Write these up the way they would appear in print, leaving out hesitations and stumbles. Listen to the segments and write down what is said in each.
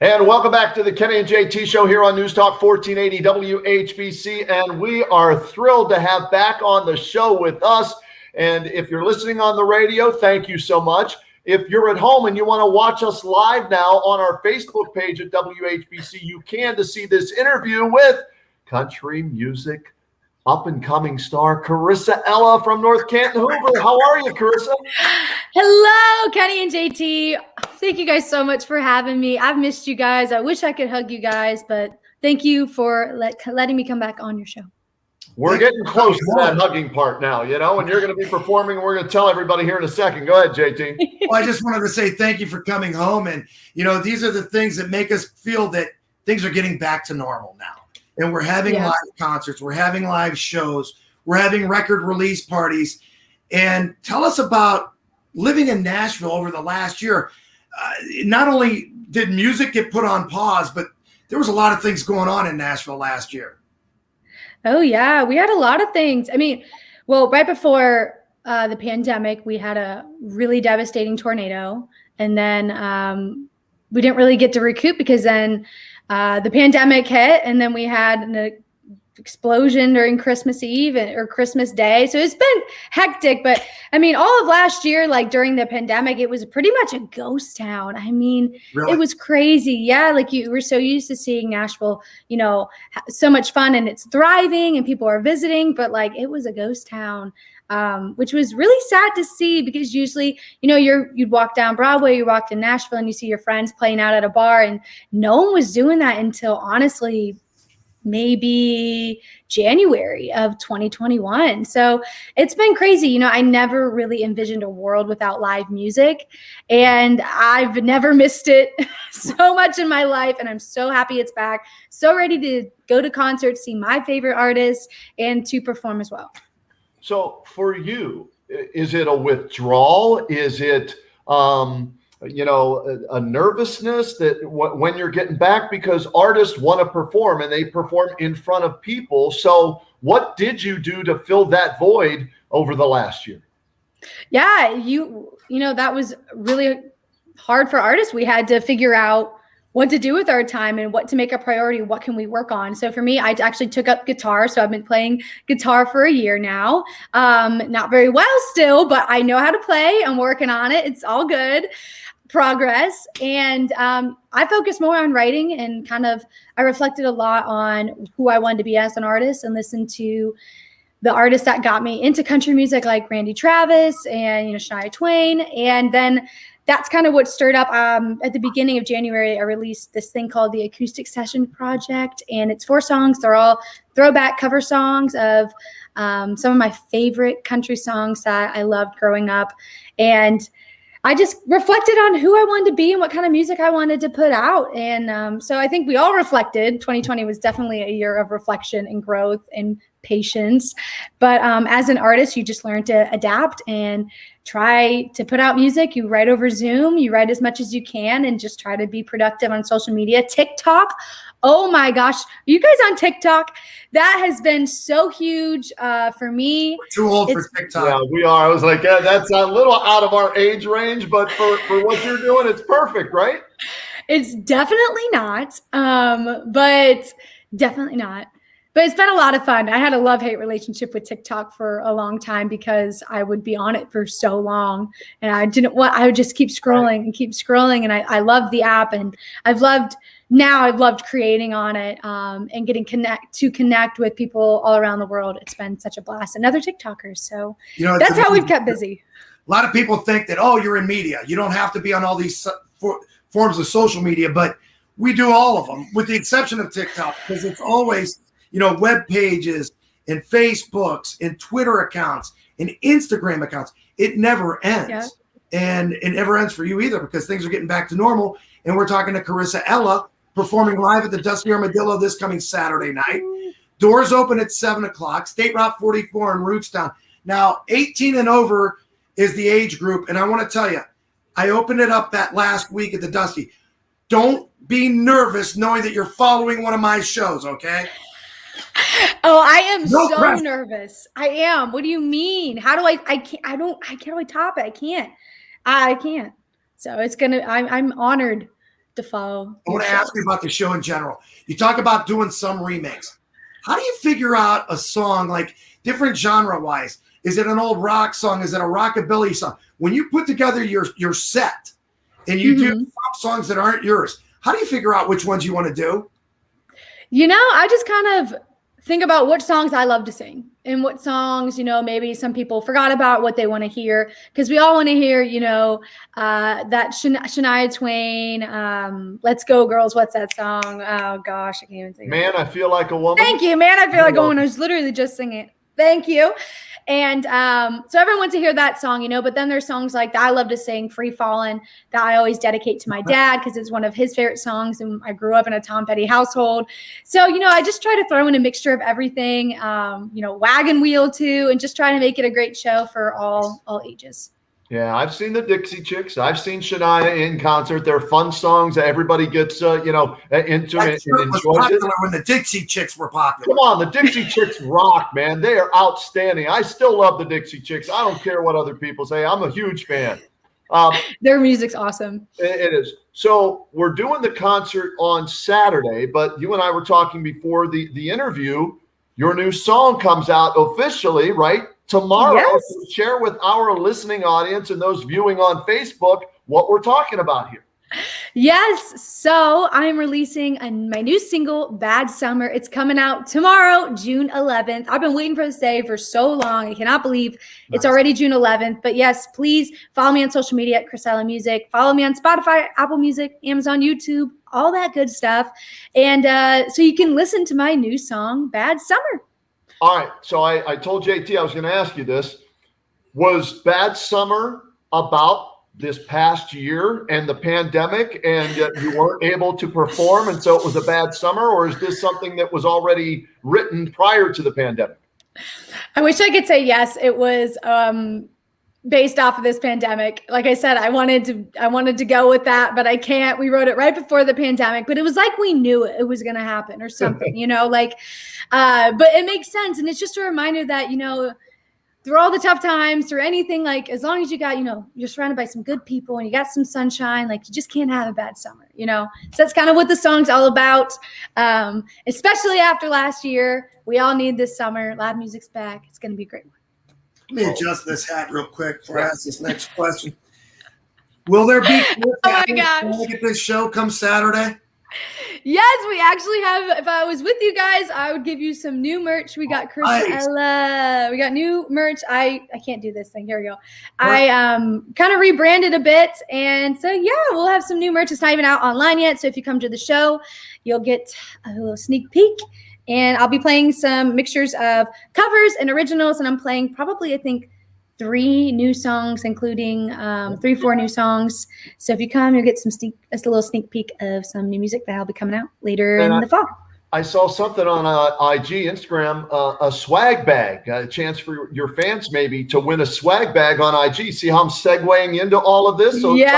And welcome back to the Kenny and JT Show here on News Talk 1480 WHBC. And we are thrilled to have back on the show with us. And if you're listening on the radio, thank you so much. If you're at home and you want to watch us live now on our Facebook page at WHBC, you can to see this interview with country music up-and-coming star Karissa Ella from North Canton, Hoover. How are you, Karissa? Hello, Kenny and JT. Thank you guys so much for having me. I've missed you guys. I wish I could hug you guys, but thank you for letting me come back on your show. We're getting close to that hugging part now, and you're going to be performing, and we're going to tell everybody here in a second. Go ahead, JT. Well, I just wanted to say thank you for coming home. And, these are the things that make us feel that things are getting back to normal now. And we're having live concerts. We're having live shows. We're having record release parties. And tell us about living in Nashville over the last year. Not only did music get put on pause, but there was a lot of things going on in Nashville last year. Oh, yeah. We had a lot of things. Right before the pandemic, we had a really devastating tornado. And then we didn't really get to recoup because then the pandemic hit, and then we had an explosion during Christmas Eve or Christmas Day. So it's been hectic. But all of last year, like during the pandemic, it was pretty much a ghost town. Really? It was crazy. Yeah. Like you were so used to seeing Nashville, so much fun and it's thriving and people are visiting, but like it was a ghost town. Which was really sad to see because usually, you'd walk down Broadway, you walked in Nashville and you see your friends playing out at a bar, and no one was doing that until honestly, maybe January of 2021. So it's been crazy. I never really envisioned a world without live music, and I've never missed it so much in my life. And I'm so happy it's back. So ready to go to concerts, see my favorite artists, and to perform as well. So for you, is it a withdrawal? Is it, a nervousness that when you're getting back, because artists want to perform and they perform in front of people. So what did you do to fill that void over the last year? Yeah, that was really hard for artists. We had to figure out what to do with our time and what to make a priority. What can we work on? So for me, I actually took up guitar. So I've been playing guitar for a year now. Not very well still, but I know how to play. I'm working on it. It's all good progress. And I focused more on writing and I reflected a lot on who I wanted to be as an artist and listened to the artists that got me into country music, like Randy Travis and, Shania Twain. And then that's kind of what stirred up. At the beginning of January, I released this thing called the Acoustic Session Project, and it's 4 songs. They're all throwback cover songs of some of my favorite country songs that I loved growing up. And I just reflected on who I wanted to be and what kind of music I wanted to put out. And so I think we all reflected. 2020 was definitely a year of reflection and growth and patience. But as an artist, you just learn to adapt and try to put out music. You write over Zoom, you write as much as you can, and just try to be productive on social media. TikTok, oh my gosh, are you guys on TikTok? That has been so huge for me. We're too old for TikTok. Yeah, we are. I was like, yeah, that's a little out of our age range, but for what you're doing, it's perfect, right? It's definitely not, but definitely not. But it's been a lot of fun. I had a love-hate relationship with TikTok for a long time because I would be on it for so long. And I would just keep scrolling and keep scrolling. And I love the app. And I've loved creating on it and getting connect with people all around the world. It's been such a blast. And other TikTokers. So that's how we've kept busy. A lot of people think that, you're in media. You don't have to be on all these forms of social media. But we do all of them, with the exception of TikTok, because it's always web pages and Facebooks and Twitter accounts and Instagram accounts. It never ends. Yeah. And it never ends for you either, because things are getting back to normal. And we're talking to Karissa Ella, performing live at the Dusty Armadillo this coming Saturday night. Doors open at 7:00, State Route 44 in Rootstown. Now, 18 and over is the age group. And I want to tell you, I opened it up that last week at the Dusty. Don't be nervous knowing that you're following one of my shows, okay? Oh, I am so nervous. I am. What do you mean? How do I can't really top it. I can't. So I'm honored to follow. I want to ask you about the show in general. You talk about doing some remakes. How do you figure out a song, like different genre-wise? Is it an old rock song? Is it a rockabilly song? When you put together your set and you do songs that aren't yours, how do you figure out which ones you want to do? I just kind of think about what songs I love to sing and what songs, maybe some people forgot about what they want to hear, because we all want to hear, that Shania Twain, Let's Go Girls. What's that song? Oh gosh, I can't even think. Man, I Feel Like a Woman. Thank you, Man, I Feel Like a Woman. I was literally just singing it. Thank you. And so everyone wants to hear that song, but then there's songs like that I love to sing, Free Fallin', that I always dedicate to my dad because it's one of his favorite songs. And I grew up in a Tom Petty household. So, I just try to throw in a mixture of everything, wagon wheel too, and just try to make it a great show for all ages. Yeah, I've seen the Dixie Chicks. I've seen Shania in concert. They're fun songs that everybody gets, into and enjoys it. When the Dixie Chicks were popular. Come on, the Dixie Chicks rock, man. They are outstanding. I still love the Dixie Chicks. I don't care what other people say. I'm a huge fan. Their music's awesome. It is. So we're doing the concert on Saturday, but you and I were talking before the interview. Your new song comes out officially, right? Tomorrow. Yes. So share with our listening audience and those viewing on Facebook what we're talking about here. Yes. So I'm releasing my new single, Bad Summer. It's coming out tomorrow, June 11th. I've been waiting for this day for so long. I cannot believe it's already June 11th. But yes, please follow me on social media at Karissa Ella Music. Follow me on Spotify, Apple Music, Amazon, YouTube, all that good stuff. And so you can listen to my new song, Bad Summer. All right. So I told JT I was going to ask you this. Was Bad Summer about this past year and the pandemic, and you weren't able to perform, and so it was a bad summer? Or is this something that was already written prior to the pandemic? I wish I could say yes. It was based off of this pandemic. Like I said, I wanted to go with that, but I can't. We wrote it right before the pandemic, but it was like we knew it was going to happen or something, but it makes sense. And it's just a reminder that, through all the tough times, through anything, like as long as you got, you're surrounded by some good people and you got some sunshine, like you just can't have a bad summer, So that's kind of what the song's all about. Especially after last year, we all need this summer. Live music's back. It's going to be a great one. Let me adjust this hat real quick before I ask this next question. Will there be Oh my gosh. at this show come Saturday? Yes, we actually have. If I was with you guys, I would give you some new merch. We got Karissa Ella. We got new merch. I can't do this thing. Here we go. I kind of rebranded a bit. And so, yeah, we'll have some new merch. It's not even out online yet. So if you come to the show, you'll get a little sneak peek. And I'll be playing some mixtures of covers and originals. And I'm playing probably, I think, 3 new songs, including 3-4 new songs. So if you come, you'll get a little sneak peek of some new music that'll be coming out later in the fall. I saw something on IG, Instagram, a swag bag, a chance for your fans maybe to win a swag bag on IG. See how I'm segueing into all of this? So yes.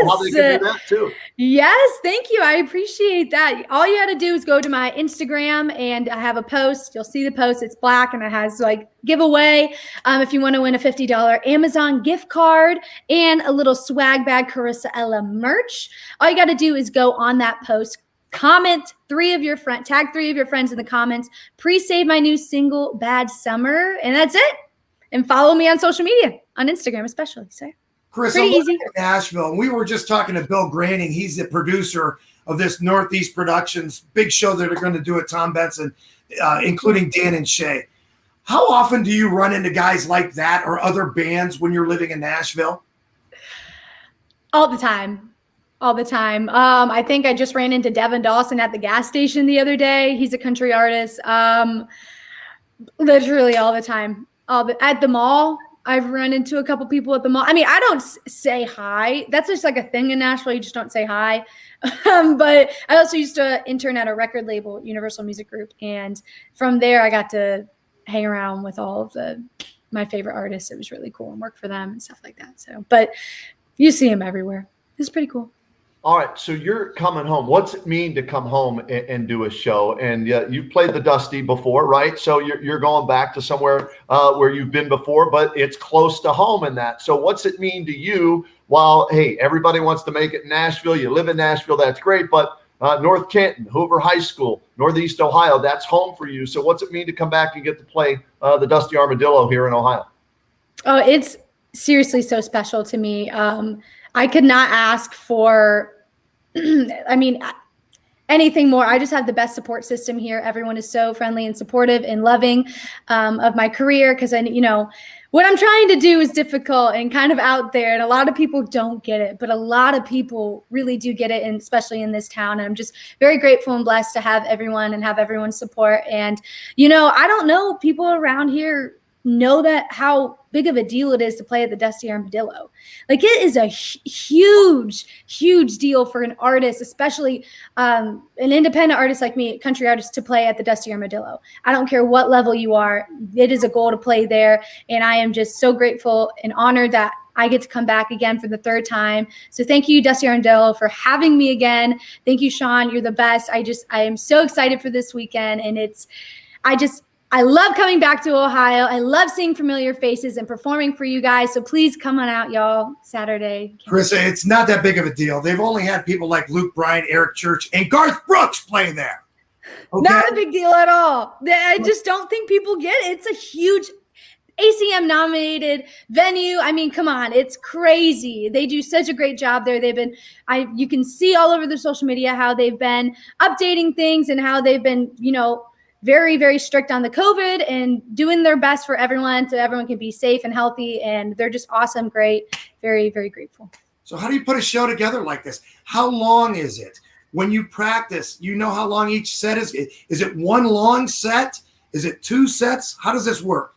How they can do that too. Yes, thank you. I appreciate that. All you had to do is go to my Instagram and I have a post. You'll see the post. It's black and it has like giveaway. If you want to win a $50 Amazon gift card and a little swag bag, Karissa Ella merch, all you got to do is go on that post, comment tag 3 of your friends in the comments, pre-save my new single, Bad Summer, and that's it. And follow me on social media, on Instagram especially. So Chris, I'm in Nashville. We were just talking to Bill Granning. He's the producer of this Northeast Productions big show that they're going to do at Tom Benson, including Dan and Shay. How often do you run into guys like that or other bands when you're living in Nashville? All the time. I think I just ran into Devin Dawson at the gas station the other day. He's a country artist. Literally all the time. At the mall, I've run into a couple people at the mall. I mean, I don't say hi. That's just like a thing in Nashville. You just don't say hi. But I also used to intern at a record label, Universal Music Group. And from there, I got to hang around with all of my favorite artists. It was really cool and work for them and stuff like that. So, but you see them everywhere. It's pretty cool. All right, so you're coming home. What's it mean to come home and do a show? And you've played the Dusty before, right? So you're going back to somewhere where you've been before, but it's close to home in that. So what's it mean to you? While, hey, everybody wants to make it in Nashville. You live in Nashville, that's great. But North Canton, Hoover High School, Northeast Ohio, that's home for you. So what's it mean to come back and get to play the Dusty Armadillo here in Ohio? Oh, it's seriously so special to me. I could not ask for anything more. I just have the best support system here. Everyone is so friendly and supportive and loving of my career, because what I'm trying to do is difficult and kind of out there, and a lot of people don't get it, but a lot of people really do get it, and especially in this town. And I'm just very grateful and blessed to have everyone and have everyone's support. And I don't know, people around here know that how big of a deal it is to play at the Dusty Armadillo. Like, it is a huge deal for an artist, especially an independent artist like me, country artist, to play at the Dusty Armadillo. I don't care what level you are, it is a goal to play there. And I am just so grateful and honored that I get to come back again for the third time. So thank you, Dusty Armadillo, for having me again. Thank you, Sean. You're the best. I am so excited for this weekend. And I love coming back to Ohio. I love seeing familiar faces and performing for you guys. So please come on out, y'all, Saturday. Karissa, it's not that big of a deal. They've only had people like Luke Bryan, Eric Church, and Garth Brooks playing there. Okay? Not a big deal at all. I just don't think people get it. It's a huge ACM nominated venue. I mean, come on, it's crazy. They do such a great job there. You can see all over their social media how they've been updating things and how they've been, very, very strict on the COVID and doing their best for everyone so everyone can be safe and healthy. And they're just awesome, great, very, very grateful. So how do you put a show together like this? How long is it? When you practice, you know how long each set is? Is it one long set? Is it two sets? How does this work?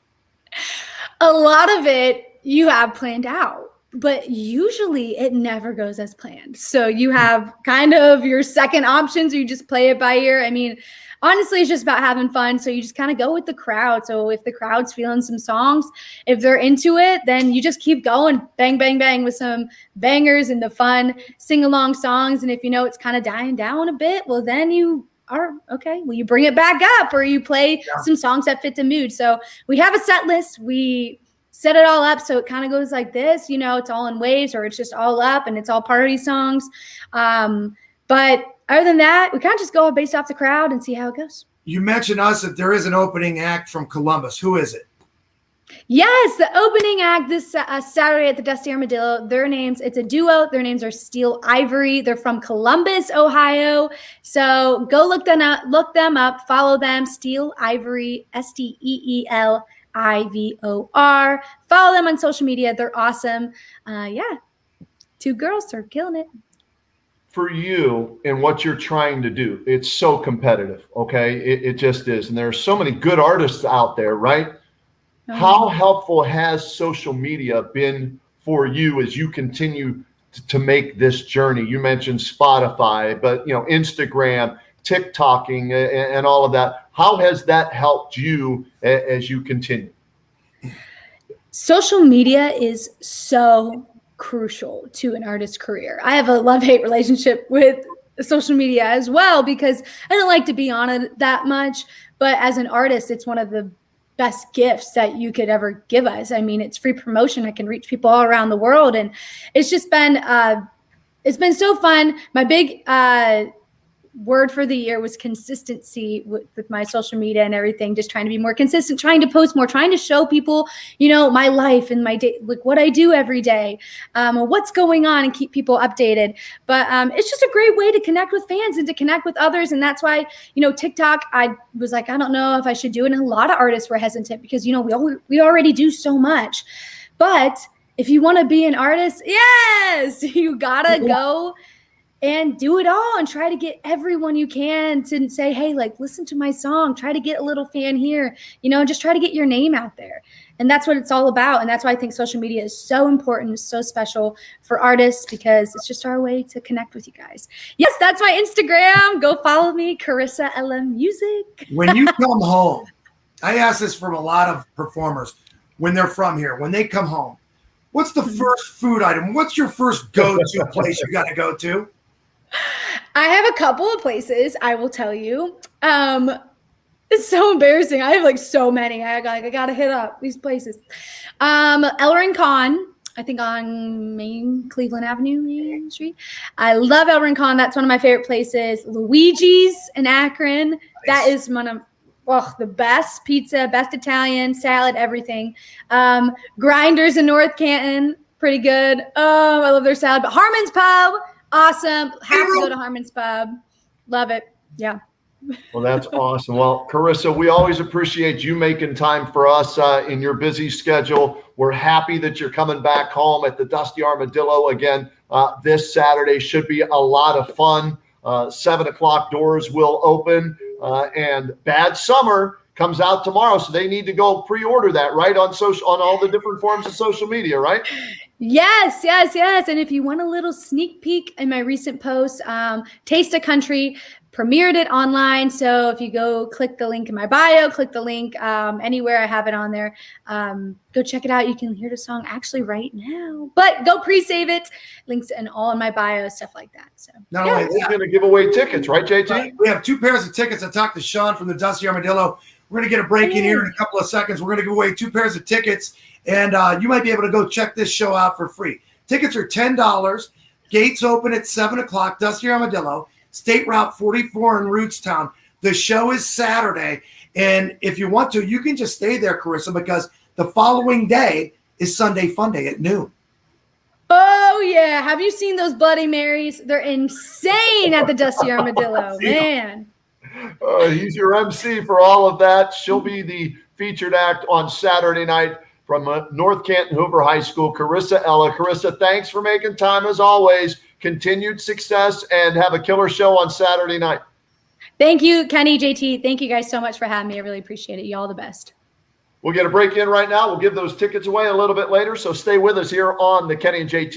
A lot of it you have planned out, but usually it never goes as planned. So you have kind of your second options, or you just play it by ear. I mean, honestly, it's just about having fun. So you just kind of go with the crowd. So if the crowd's feeling some songs, if they're into it, then you just keep going, bang, bang, bang, with some bangers and the fun sing-along songs. And if it's kind of dying down a bit, well, then you are, okay, well, you bring it back up, or you play some songs that fit the mood. So we have a set list. We set it all up so it kind of goes like this. It's all in waves, or it's just all up and it's all party songs. But other than that, we kind of just go based off the crowd and see how it goes. You mentioned us that there is an opening act from Columbus. Who is it? Yes, the opening act this Saturday at the Dusty Armadillo. It's a duo. Their names are Steel Ivory. They're from Columbus, Ohio. So go look them up, follow them. Steel Ivory, SteelIvor. Follow them on social media. They're awesome. Two girls are killing it. For you and what you're trying to do, it's so competitive, okay? It just is. And there are so many good artists out there, right? How helpful has social media been for you as you continue to make this journey? You mentioned Spotify, but Instagram, TikToking, and all of that. How has that helped you as you continue? Social media is so crucial to an artist's career. I have a love-hate relationship with social media as well, because I don't like to be on it that much. But as an artist, it's one of the best gifts that you could ever give us. I mean, it's free promotion. I can reach people all around the world. And it's just been, it's been so fun. My big word for the year was consistency with my social media and everything, just trying to be more consistent, trying to post more, trying to show people, my life and my day, like what I do every day, what's going on, and keep people updated. But it's just a great way to connect with fans and to connect with others. And that's why, TikTok, I was like, I don't know if I should do it. And a lot of artists were hesitant because, we already do so much. But if you want to be an artist, yes, you gotta go and do it all and try to get everyone you can to say, hey, like, listen to my song, try to get a little fan here, just try to get your name out there. And that's what it's all about. And that's why I think social media is so important, so special for artists, because it's just our way to connect with you guys. Yes, that's my Instagram. Go follow me, Karissa Ella Music. When you come home, I ask this from a lot of performers when they're from here, when they come home, what's the first food item? What's your first go-to place you got to go to? I have a couple of places I will tell you. It's so embarrassing. I have like so many. I gotta hit up these places. Ellerin Con, I think on Cleveland Avenue, Main Street. I love Ellerin Con. That's one of my favorite places. Luigi's in Akron. Nice. That is one of the best pizza, best Italian, salad, everything. Grinders in North Canton, pretty good. Oh, I love their salad. But Harmon's Pub, awesome. Have to go to Harmon's Pub. Love it. Yeah. Well, that's awesome. Well, Karissa, we always appreciate you making time for us in your busy schedule. We're happy that you're coming back home at the Dusty Armadillo again this Saturday. Should be a lot of fun. 7 o'clock doors will open, and Bad Summer comes out tomorrow, so they need to go pre-order that, right, on all the different forms of social media, right? Yes. And if you want a little sneak peek in my recent post, Taste of Country premiered it online. So if you go click the link in my bio, click the link anywhere I have it on there, go check it out. You can hear the song actually right now, but go pre-save it. Links and all in my bio, stuff like that. So we're going to give away tickets, right, JT? We have 2 pairs of tickets. I talked to Sean from the Dusty Armadillo. We're going to get a break in here in a couple of seconds. We're going to give away 2 pairs of tickets, and you might be able to go check this show out for free. Tickets are $10. Gates open at 7 o'clock, Dusty Armadillo, State Route 44 in Rootstown. The show is Saturday, and if you want to, you can just stay there, Karissa, because the following day is Sunday Fun Day at noon. Oh, yeah. Have you seen those Bloody Marys? They're insane at the Dusty Armadillo, man. He's your MC for all of that. She'll be the featured act on Saturday night from North Canton Hoover High School, Karissa Ella. Karissa, thanks for making time as always. Continued success, and have a killer show on Saturday night. Thank you, Kenny, JT. Thank you guys so much for having me. I really appreciate it. You all the best. We'll get a break in right now. We'll give those tickets away a little bit later, so stay with us here on the Kenny and JT